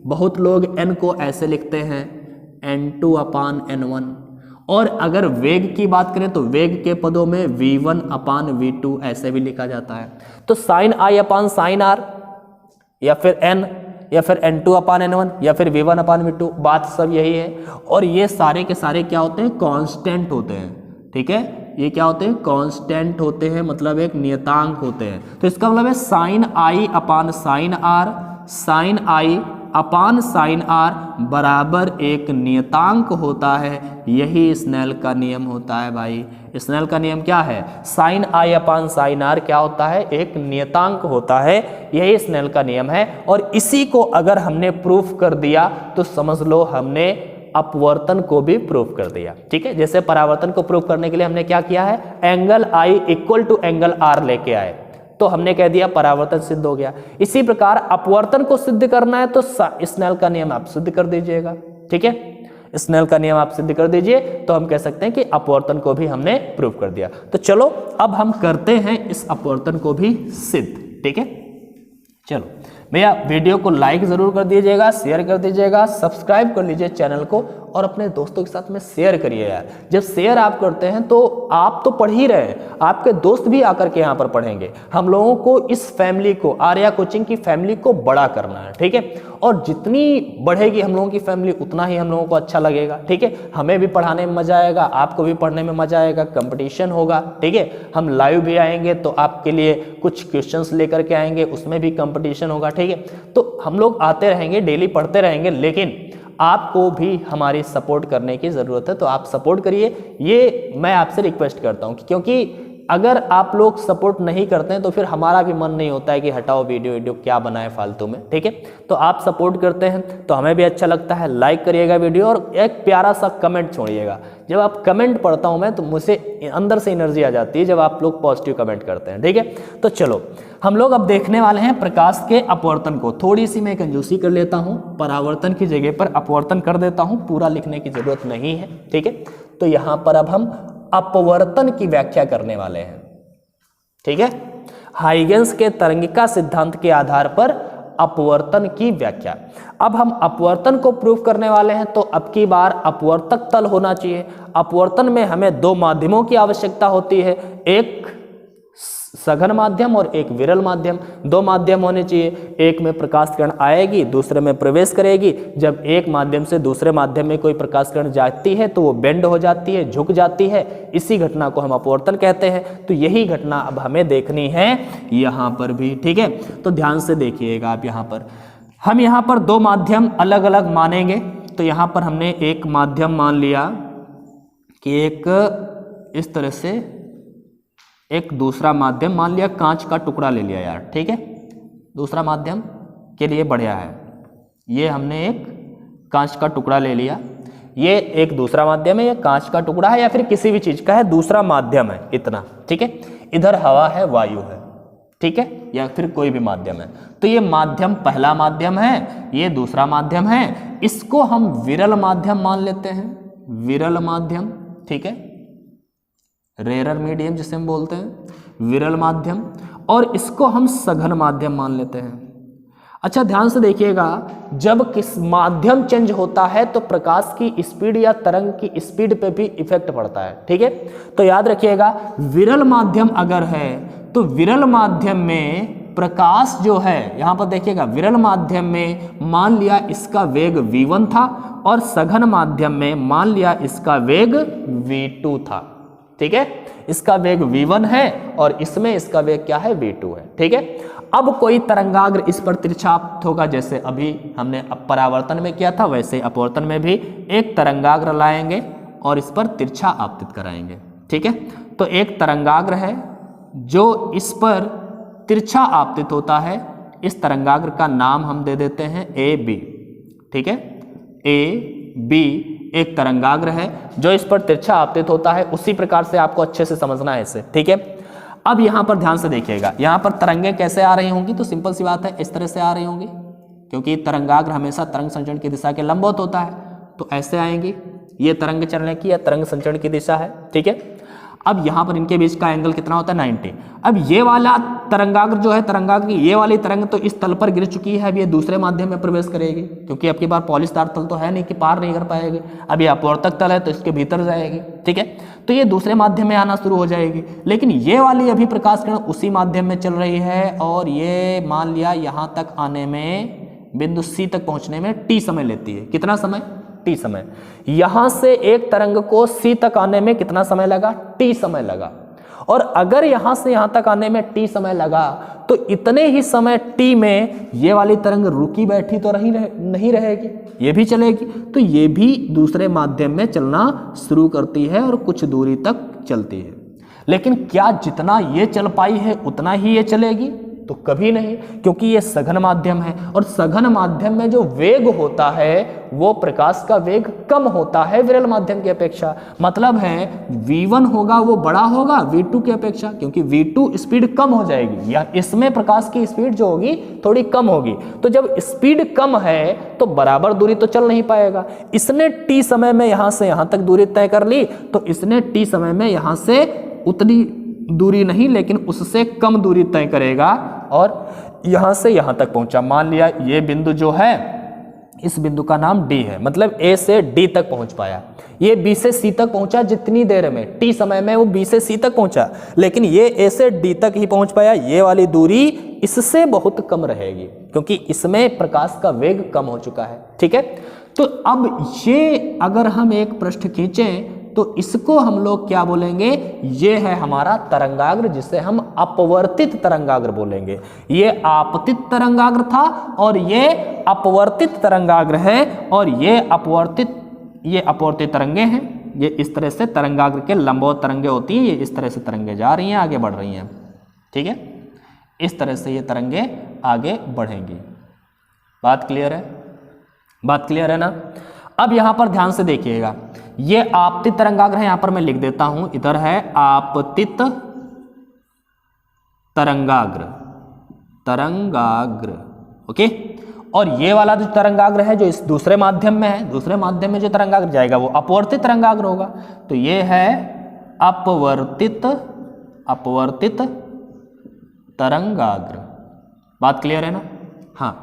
बहुत लोग एन को ऐसे लिखते हैं n2 अपान n1, और अगर वेग की बात करें तो वेग के पदों में v1 अपान v2 ऐसे भी लिखा जाता है। तो sine i upon sine r, या फिर n, या फिर n2 अपान n1, या फिर v1 अपान v2, बात सब यही है। और ये सारे के सारे क्या होते हैं? कांस्टेंट होते हैं, ठीक है। ये क्या होते हैं? कांस्टेंट होते हैं, मतलब एक नियतांक होते हैं। तो इसका मतलब है sine i upon sine r, sine i upon sine r बराबर एक नियतांक होता है। यही स्नेल का नियम होता है भाई। स्नेल का नियम क्या है? Sine i upon sine r क्या होता है? एक नियतांक होता है। यही स्नेल का नियम है। और इसी को अगर हमने प्रूफ कर दिया तो समझ लो हमने अपवर्तन को भी प्रूफ कर दिया, ठीक है। जैसे परावर्तन को प्रूफ करने के लिए हमने क्या किया है? Angle i equal to angle r लेके आए, तो हमने कह दिया परावर्तन सिद्ध हो गया। इसी प्रकार अपवर्तन को सिद्ध करना है तो स्नेल का नियम आप सिद्ध कर दीजिएगा, ठीक है। स्नेल का नियम आप सिद्ध कर दीजिए तो हम कह सकते हैं कि अपवर्तन को भी हमने प्रूफ कर दिया। तो चलो अब हम करते हैं इस अपवर्तन को भी सिद्ध, ठीक है। चलो भैया वीडियो को लाइक जरूर कर दीजिएगा, शेयर कर दीजिएगा, सब्सक्राइब कर लीजिए चैनल को और अपने दोस्तों के साथ में शेयर करिए यार। जब शेयर आप करते हैं तो आप तो पढ़ ही रहे हैं, आपके दोस्त भी आकर के यहाँ पर पढ़ेंगे। हम लोगों को इस फैमिली को, आर्या कोचिंग की फैमिली को बड़ा करना है, ठीक है। और जितनी बढ़ेगी हम लोगों की फैमिली उतना ही हम लोगों को अच्छा लगेगा, ठीक है। हमें भी पढ़ाने में मजा आएगा, आपको भी पढ़ने में मजा आएगा, कंपटीशन होगा, ठीक है। हम लाइव भी आएंगे तो आपके लिए कुछ क्वेश्चंस लेकर के आएंगे, उसमें भी कंपटीशन होगा, ठीक है। तो हम लोग आते रहेंगे, डेली पढ़ते रहेंगे, लेकिन आपको भी हमारी सपोर्ट करने की ज़रूरत है। तो आप सपोर्ट करिए, ये मैं आपसे रिक्वेस्ट करता हूँ, क्योंकि अगर आप लोग सपोर्ट नहीं करते हैं तो फिर हमारा भी मन नहीं होता है कि हटाओ वीडियो क्या बनाए फालतू में, ठीक है। तो आप सपोर्ट करते हैं तो हमें भी अच्छा लगता है। लाइक करिएगा वीडियो और एक प्यारा सा कमेंट छोड़िएगा। जब आप कमेंट पढ़ता हूं मैं तो मुझे अंदर से एनर्जी आ जाती है जब आप लोग पॉजिटिव कमेंट करते हैं, ठीक है। तो चलो हम लोग अब देखने वाले हैं प्रकाश के अपवर्तन को। थोड़ी सी मैं कंजूसी कर लेता हूं, परावर्तन की जगह पर अपवर्तन कर देता हूं, पूरा लिखने की जरूरत नहीं है, ठीक है। तो यहां पर अब हम अपवर्तन की व्याख्या करने वाले हैं, ठीक है। हाइगेंस के तरंगिका सिद्धांत के आधार पर अपवर्तन की व्याख्या। अब हम अपवर्तन को प्रूफ करने वाले हैं तो अब की बार अपवर्तक तल होना चाहिए। अपवर्तन में हमें दो माध्यमों की आवश्यकता होती है, एक सघन माध्यम और एक विरल माध्यम। दो माध्यम होने चाहिए, एक में प्रकाश किरण आएगी, दूसरे में प्रवेश करेगी। जब एक माध्यम से दूसरे माध्यम में कोई प्रकाश किरण जाती है तो वो बेंड हो जाती है, झुक जाती है। इसी घटना को हम अपवर्तन कहते हैं। तो यही घटना अब हमें देखनी है यहाँ पर भी, ठीक है। तो ध्यान से देखिएगा आप, यहाँ पर हम यहाँ पर दो माध्यम अलग अलग मानेंगे। तो यहाँ पर हमने एक माध्यम मान लिया कि एक इस तरह से, एक दूसरा माध्यम मान लिया, कांच का टुकड़ा ले लिया यार, ठीक है। दूसरा माध्यम के लिए बढ़िया है, ये हमने एक कांच का टुकड़ा ले लिया। ये एक दूसरा माध्यम है, ये कांच का टुकड़ा है या फिर किसी भी चीज का है, दूसरा माध्यम है इतना, ठीक है। इधर हवा है, वायु है, ठीक है, या फिर कोई भी माध्यम है। तो ये माध्यम पहला माध्यम है, ये दूसरा माध्यम है। इसको हम विरल माध्यम मान लेते हैं, विरल माध्यम, ठीक है, रेरर मीडियम जिसे हम बोलते हैं, विरल माध्यम। और इसको हम सघन माध्यम मान लेते हैं। अच्छा ध्यान से देखिएगा, जब किस माध्यम चेंज होता है तो प्रकाश की स्पीड या तरंग की स्पीड पे भी इफेक्ट पड़ता है, ठीक है। तो याद रखिएगा, विरल माध्यम अगर है तो विरल माध्यम में प्रकाश जो है यहां पर देखिएगा विरल माध्यम में मान लिया इसका वेग v1 था और सघन माध्यम में मान लिया इसका वेग v2 था। ठीक है, इसका वेग v1 है और इसमें इसका वेग क्या है, v2 है। ठीक है, अब कोई तरंगाग्र इस पर तिरछा आपतित होगा, जैसे अभी हमने परावर्तन में किया था वैसे अपवर्तन में भी एक तरंगाग्र लाएंगे और इस पर तिरछा आपतित कराएंगे। ठीक है, तो एक तरंगाग्र है जो इस पर तिरछा आपतित होता है, इस तरंगाग्र का नाम हम दे देते हैं ए बी। ठीक है, ए बी एक तरंगाग्र है जो इस पर तिरछा आपतित होता है। उसी प्रकार से आपको अच्छे से समझना है इसे। ठीक है, अब यहां पर ध्यान से देखिएगा, यहां पर तरंगे कैसे आ रही होंगी, तो सिंपल सी बात है, इस तरह से आ रही होंगी, क्योंकि तरंगाग्र हमेशा तरंग संचरण की दिशा के लंबवत होता है, तो ऐसे आएंगी। ये तरंग चलने की या तरंग संचरण की दिशा है। ठीक है, अब यहां पर इनके बीच का एंगल कितना होता है, 90। अब ये वाला तरंगाग्र जो है, तरंगाग्र की ये वाली तरंग तो इस तल पर गिर चुकी है, अब ये दूसरे माध्यम में प्रवेश करेगी, क्योंकि अब की बार पॉलिशदार तल तो है नहीं कि पार नहीं कर पाएगी। अब ये अपवर्तक तल है तो इसके भीतर जाएगी। ठीक है, तो ये दूसरे माध्यम में आना शुरू हो जाएगी। लेकिन ये वाली अभी प्रकाश किरण उसी माध्यम में चल रही है और ये मान लिया यहां तक आने में, बिंदु सी तक पहुंचने में टी समय लेती है। कितना समय, टी समय। यहां से एक तरंग को सी तक आने में कितना समय लगा, टी समय लगा। और अगर यहां से यहां तक आने में टी समय लगा तो इतने ही समय टी में ये वाली तरंग रुकी बैठी तो नहीं रहेगी, ये भी चलेगी, तो ये भी दूसरे माध्यम में चलना शुरू करती है और कुछ दूरी तक चलती है। लेकिन क्या जितना ये चल पाई है उतना ही ये चलेगी, तो कभी नहीं, क्योंकि ये सघन माध्यम है और सघन माध्यम में जो वेग होता है वो प्रकाश का वेग कम होता है विरल माध्यम की अपेक्षा। मतलब है v1 होगा वो बड़ा होगा v2 की अपेक्षा, क्योंकि v2 स्पीड कम हो जाएगी या इसमें प्रकाश की स्पीड जो होगी थोड़ी कम होगी। तो जब स्पीड कम है तो बराबर दूरी तो चल नहीं पाएगा। इसने t समय में यहां से यहां तक दूरी तय कर ली, तो इसने t समय में यहां से उतनी दूरी नहीं लेकिन उससे कम दूरी तय करेगा और यहां से यहां तक पहुंचा। मान लिया ये बिंदु जो है, इस बिंदु का नाम D है, मतलब A से D तक पहुंच पाया। ये B से C तक पहुंचा जितनी देर में, T समय में वो B से C तक पहुंचा, लेकिन ये A से D तक ही पहुंच पाया। ये वाली दूरी इससे बहुत कम रहेगी क्योंकि इसमें प्रकाश का वेग कम हो चुका है। ठीक है, तो अब ये अगर हम एक पृष्ठ खींचें तो इसको हम लोग क्या बोलेंगे, ये है हमारा तरंगाग्र, जिसे हम अपवर्तित तरंगाग्र बोलेंगे। ये आपतित तरंगाग्र था और ये अपवर्तित तरंगाग्र है, और ये अपवर्तित तरंगे हैं। ये इस तरह से तरंगाग्र के लंबवत तरंगे होती हैं, ये इस तरह से तरंगे जा रही हैं, आगे बढ़ रही हैं। ठीक है, इस तरह से ये तरंगे आगे बढ़ेंगी। बात क्लियर है, बात क्लियर है ना। अब यहां पर ध्यान से देखिएगा, ये आपतित तरंगाग्र है, यहां पर मैं लिख देता हूं, इधर है आपतित तरंगाग्र। ओके, और ये वाला जो तरंगाग्र है जो इस दूसरे माध्यम में है, दूसरे माध्यम में जो तरंगाग्र जाएगा वो अपवर्तित तरंगाग्र होगा। तो ये है अपवर्तित तरंगाग्र। बात क्लियर है ना। हाँ,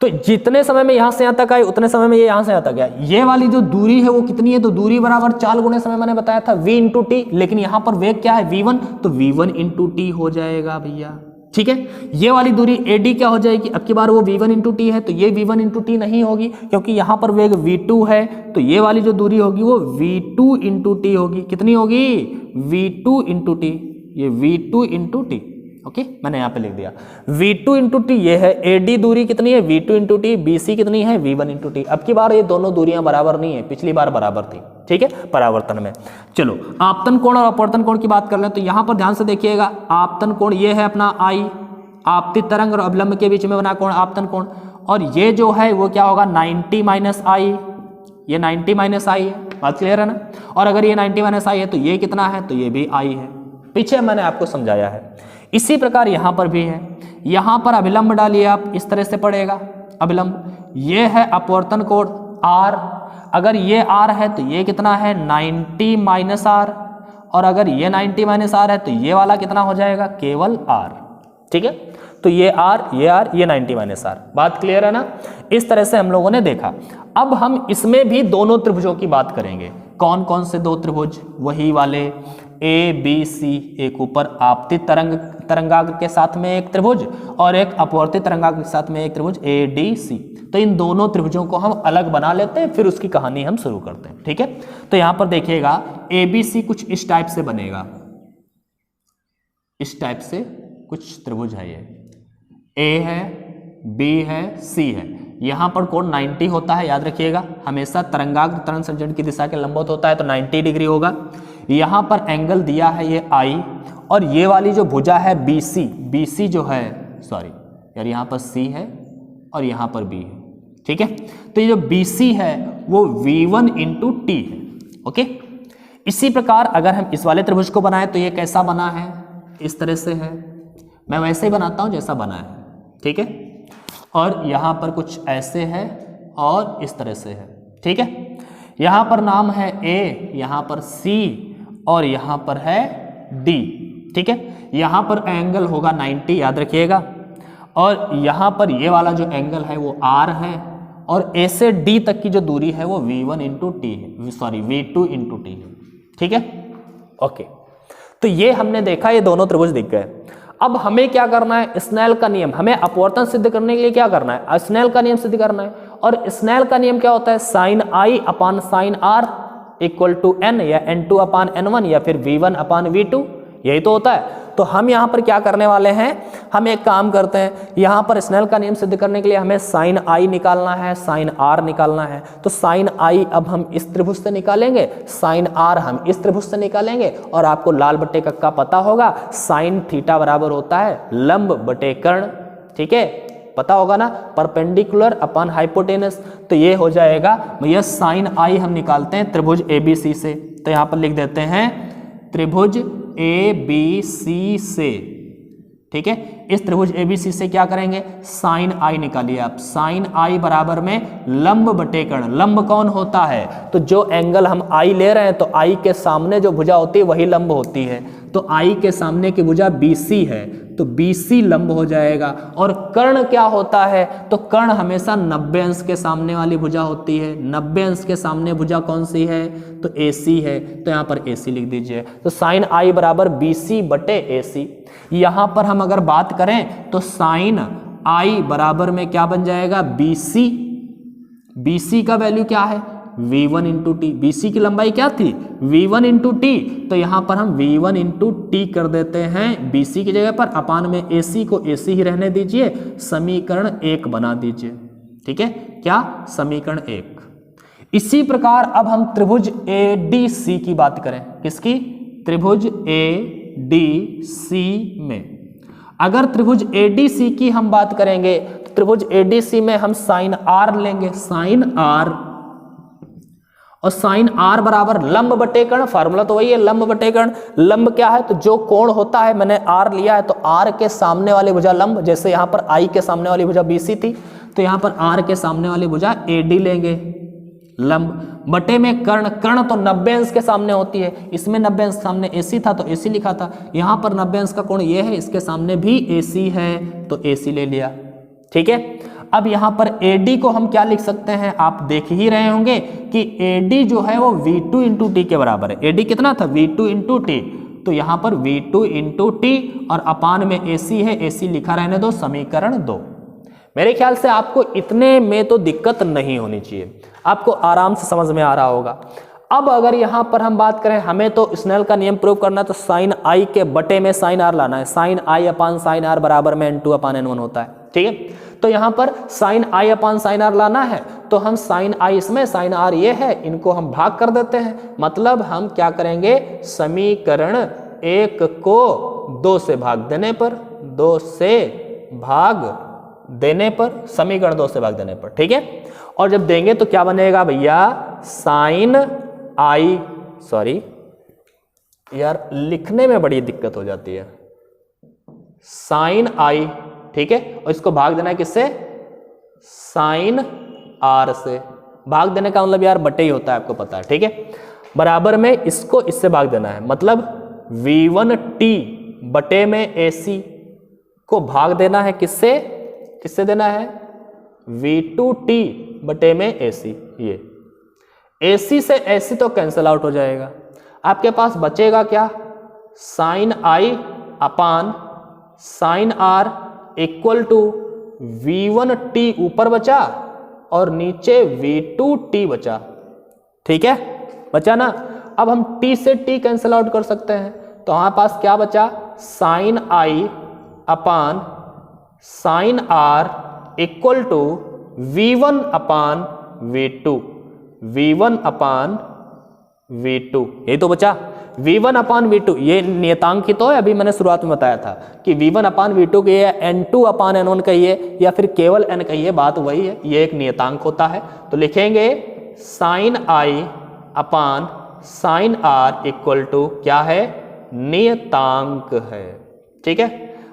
तो जितने समय में यहां से यहां तक आए उतने समय में ये यहां से यहां तक गया। ये वाली जो दूरी है वो कितनी है, तो दूरी बराबर 4 गुणे समय मैंने बताया था v इंटू टी, लेकिन यहां पर वेग क्या है v1, तो v1 इंटू टी हो जाएगा भैया। ठीक है, ये वाली दूरी AD क्या हो जाएगी, अब की बार वो v1 इंटू टी है, तो ये v1 इंटू टी नहीं होगी क्योंकि यहां पर वेग v2 है, तो ये वाली जो दूरी होगी वो v2 इंटू टी होगी। कितनी होगी, v2 इंटू टी, ये v2 इंटू टी। ओके, मैंने यहाँ पे लिख दिया v2 इंटू टी। ये है AD दूरी कितनी है, v2 इंटू टी, BC कितनी है, v1 इंटू टी। अब की बार ये दोनों दूरियां बराबर नहीं है, पिछली बार बराबर थी। ठीक है, परावर्तन में। चलो आपतन कोण और अपवर्तन कोण की बात कर लें, तो यहाँ पर ध्यान से देखिएगा, आपतन कोण ये है अपना I, आपतित तरंग और अवलंब के बीच में बना कोण आपतन कोण, और ये जो है वो क्या होगा 90 माइनस आई, ये 90 माइनस आई है। बात क्लियर है ना। और अगर ये 90 माइनस आई है तो ये कितना है, तो ये भी आई है। पीछे मैंने आपको समझाया है। इसी प्रकार यहां पर भी है, यहां पर अभिलंब डालिए आप, इस तरह से पड़ेगा अभिलंब। ये है अपवर्तन कोण R, अगर ये R है तो ये कितना है 90 माइनस R, और अगर ये 90 माइनस R है तो ये वाला कितना हो जाएगा, केवल R। ठीक है, तो ये R, ये 90 माइनस R। बात क्लियर है ना। इस तरह से हम लोगों ने देखा। अब हम इसमें भी दोनों त्रिभुजों की बात करेंगे। कौन कौन से दो त्रिभुज, वही वाले ए बी सी, एक ऊपर आपतित तरंगाग्र के साथ में एक त्रिभुज और एक अपवर्तित तरंगाग्र के साथ में एक त्रिभुज ए डी सी। तो इन दोनों त्रिभुजों को हम अलग बना लेते हैं, फिर उसकी कहानी हम शुरू करते हैं। ठीक है, तो यहां पर देखिएगा ए बी सी कुछ इस टाइप से बनेगा, इस टाइप से कुछ त्रिभुज है, ये ए है, बी है, सी है। यहां पर कोण 90 होता है, याद रखिएगा, हमेशा तरंगाग्र तरंग संचरण की दिशा के लंबवत होता है, तो 90 डिग्री होगा। यहां पर एंगल दिया है ये आई, और ये वाली जो भुजा है BC, BC जो है, सॉरी यार, यहां पर C है और यहां पर B है। ठीक है, तो ये जो BC है वो V1 × T है। ओके, इसी प्रकार अगर हम इस वाले त्रिभुज को बनाए तो ये कैसा बना है, इस तरह से है, मैं वैसे ही बनाता हूं जैसा बना है। ठीक है, और यहां पर कुछ ऐसे है और इस तरह से है। ठीक है, यहां पर नाम है A, यहां पर C और यहां पर है D। ठीक है, यहां पर एंगल होगा 90, याद रखिएगा, और यहां पर ये वाला जो एंगल है वो R है, और A से D तक की जो दूरी है वो V1 × T है, सॉरी V2 × T है। ठीक है, ओके, तो ये हमने देखा, ये दोनों त्रिभुज दिख गए। अब हमें क्या करना है, स्नेल का नियम, हमें अपवर्तन सिद्ध करने के लिए क्या करना है, स्नेल का नियम सिद्ध करना है। और स्नेल का नियम क्या होता है, sin I / sin R = n, या n2 / n1, या फिर V1 / V2, यही तो होता है। तो हम यहाँ पर क्या करने वाले हैं, हम एक काम करते हैं, यहाँ पर स्नेल का नियम सिद्ध करने के लिए हमें sin I निकालना है, sin R निकालना है। तो sin I अब हम इस त्रिभुज से निकालेंगे, sin R हम इस त्रिभुज से निकालेंगे, और आपको लाल बटे कक्का पता होगा, sin थीटा बराबर होता है लंब बटे कर्ण। ठीक है, पता होगा ना, परपेंडिकुलर / हाइपोटेनस। तो ये हो जाएगा भैया sin I हम निकालते हैं त्रिभुज ABC से, तो यहाँ पर लिख देते हैं त्रिभुज ABC से। ठीक है, इस त्रिभुज ABC से क्या करेंगे, sin I निकालिए आप, sin I बराबर में लंब बटे कर्ण। लंब कौन होता है, तो जो एंगल हम I ले रहे हैं, तो I के सामने जो भुजा होती है वही लंब होती है, तो I के सामने की भुजा BC है, तो BC लंब हो जाएगा। और कर्ण क्या होता है, तो कर्ण हमेशा 90 अंश के सामने वाली भुजा होती है। 90 अंश के सामने भुजा कौन सी है, तो AC है, तो यहाँ पर AC लिख दीजिए। तो sin I बराबर BC बटे AC। यहाँ पर हम अगर बात करें तो sin I बराबर में क्या बन जाएगा, BC। BC का वैल्यू क्या है, V1 × T। BC की लंबाई क्या थी, V1 × T, तो यहाँ पर हम V1 × T कर देते हैं BC की जगह पर, अपान में AC को AC ही रहने दीजिए, समीकरण 1 बना दीजिए। ठीक है, क्या, समीकरण 1। इसी प्रकार अब हम त्रिभुज ADC की बात करें, किसकी, त्रिभुज ADC में। अगर त्रिभुज ADC की हम बात करेंगे तो त्रिभुज ADC में हम sin R लेंगे, sin R, और sin R बराबर लंब बटे कर्ण, फार्मूला तो वही है, लंब बटे कर्ण। लंब क्या है, तो जो कोण होता है, मैंने R लिया है, तो R के सामने वाली भुजा लंब, जैसे यहाँ पर I के सामने वाली भुजा BC थी, तो यहाँ पर R के सामने वाली भुजा AD लेंगे, लंब बटे में कर्ण। कर्ण तो 90 अंश के सामने होती है, इसमें 90 अंश सामने AC था तो AC लिखा था, यहाँ पर 90 अंश का कोण ये है, इसके सामने भी AC है, तो AC ले लिया। ठीक है, अब यहाँ पर AD को हम क्या लिख सकते हैं, आप देख ही रहे होंगे कि AD जो है वो V2 × T के बराबर है। AD कितना था, V2 × T, तो यहाँ पर V2 × T, और अपान में AC है, AC लिखा रहने दो, समीकरण 2। मेरे ख्याल से आपको इतने में तो दिक्कत नहीं होनी चाहिए, आपको आराम से समझ में आ रहा होगा। अब अगर यहाँ पर हम बात करें, हमें तो स्नेल का नियम प्रूव करना है, तो sin I के बटे में sin R लाना है। sin I / sin R बराबर में n2 / n1 होता है। ठीक है, तो यहाँ पर sin I / sin R लाना है, तो हम sin I इसमें, sin R ये है, इनको हम भाग कर देते हैं। मतलब हम क्या करेंगे, समीकरण 1 को 2 से भाग देने पर, 2 से भाग देने पर, समीकरण 2 से भाग देने पर। ठीक है, और जब देंगे तो क्या बनेगा भैया, sin I, सॉरी यार लिखने में बड़ी दिक्कत हो जाती है, sin I। ठीक है, और इसको भाग देना है किससे, sin R से। भाग देने का मतलब यार बटे ही होता है, आपको पता है। ठीक है, बराबर में इसको इससे भाग देना है, मतलब V1T बटे में AC को भाग देना है किससे, किससे देना है, V2T बटे में AC। ये AC से AC तो कैंसिल आउट हो जाएगा, आपके पास बचेगा क्या, sine i upon sine r equal to V1t ऊपर बचा और नीचे V2t बचा। ठीक है, बचा ना। अब हम t से t कैंसिल आउट कर सकते हैं, तो हमारे पास क्या बचा, sine i upon sine r equal to V1 upon V2, V1 upon V2, यही तो बचा। V1 अपान V2 ये नियतांक ही तो है, अभी मैंने शुरुआत में बताया था कि V1 अपान V2 कहिए, N2 अपान N1 कहिए या फिर केवल N कहिए, बात वही है, ये एक नियतांक होता है। तो लिखेंगे sine i upon sine r equal to क्या है, नियतांक है। ठीक है,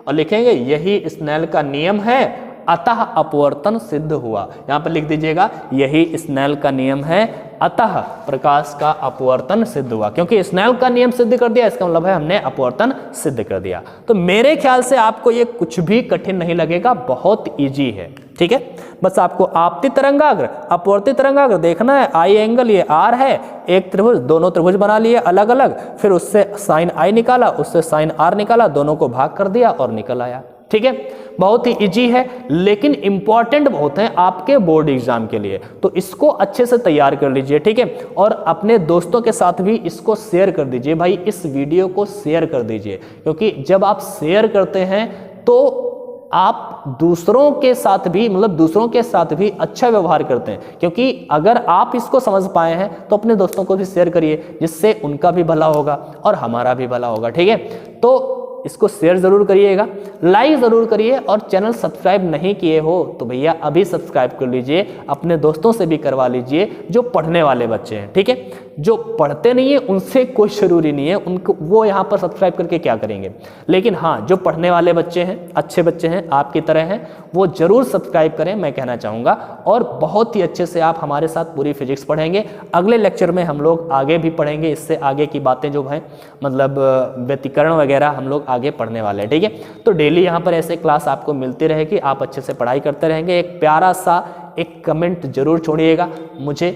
और लिखेंगे यही स्नेल का नियम है, अतः अपवर्तन सिद्ध हुआ। यहां पर लिख दीजिएगा यही स्नेल का नियम है, अतः प्रकाश का अपवर्तन सिद्ध हुआ। क्योंकि स्नेल का नियम सिद्ध कर दिया, इसका मतलब है हमने अपवर्तन सिद्ध कर दिया। तो मेरे ख्याल से आपको ये कुछ भी कठिन नहीं लगेगा, बहुत इजी है। ठीक है, बस आपको आपतित तरंगाग्र अपवर्तित तरंगाग्र देखना है। आई एंगल ये आर है, एक त्रिभुज, दोनों त्रिभुज बना लिए अलग अलग, फिर उससे साइन आई निकाला, उससे साइन आर निकाला, दोनों को भाग कर दिया और निकल आया। ठीक है, बहुत ही इजी है, लेकिन इंपॉर्टेंट बहुत है आपके बोर्ड एग्जाम के लिए, तो इसको अच्छे से तैयार कर लीजिए। ठीक है, और अपने दोस्तों के साथ भी इसको शेयर कर दीजिए भाई, इस वीडियो को शेयर कर दीजिए, क्योंकि जब आप शेयर करते हैं तो आप दूसरों के साथ भी, मतलब दूसरों के साथ भी अच्छा व्यवहार करते हैं। क्योंकि अगर आप इसको समझ पाए हैं तो अपने दोस्तों को भी शेयर करिए, जिससे उनका भी भला होगा और हमारा भी भला होगा। ठीक है, तो इसको शेयर जरूर करिएगा, लाइक जरूर करिए, और चैनल सब्सक्राइब नहीं किए हो तो भैया अभी सब्सक्राइब कर लीजिए, अपने दोस्तों से भी करवा लीजिए जो पढ़ने वाले बच्चे हैं। ठीक है, जो पढ़ते नहीं है उनसे कोई जरूरी नहीं है, उनको वो यहाँ पर सब्सक्राइब करके क्या करेंगे, लेकिन हाँ जो पढ़ने वाले बच्चे हैं, अच्छे बच्चे हैं, आपकी तरह हैं, वो जरूर सब्सक्राइब करें, मैं कहना चाहूँगा। और बहुत ही अच्छे से आप हमारे साथ पूरी फिजिक्स पढ़ेंगे। अगले लेक्चर में हम लोग आगे भी पढ़ेंगे, इससे आगे की बातें जो हैं, मतलब व्यतिकरण वगैरह हम लोग आगे पढ़ने वाले हैं। ठीक है, तो डेली यहाँ पर ऐसे क्लास आपको मिलती रहेगी, आप अच्छे से पढ़ाई करते रहेंगे। एक प्यारा सा एक कमेंट जरूर छोड़िएगा मुझे,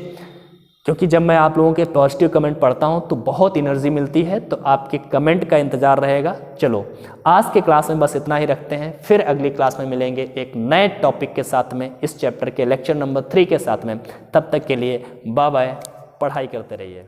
क्योंकि जब मैं आप लोगों के पॉजिटिव कमेंट पढ़ता हूँ तो बहुत एनर्जी मिलती है, तो आपके कमेंट का इंतजार रहेगा। चलो आज के क्लास में बस इतना ही रखते हैं, फिर अगली क्लास में मिलेंगे एक नए टॉपिक के साथ में, इस चैप्टर के लेक्चर नंबर 3 के साथ में। तब तक के लिए बाय बाय, पढ़ाई करते रहिए।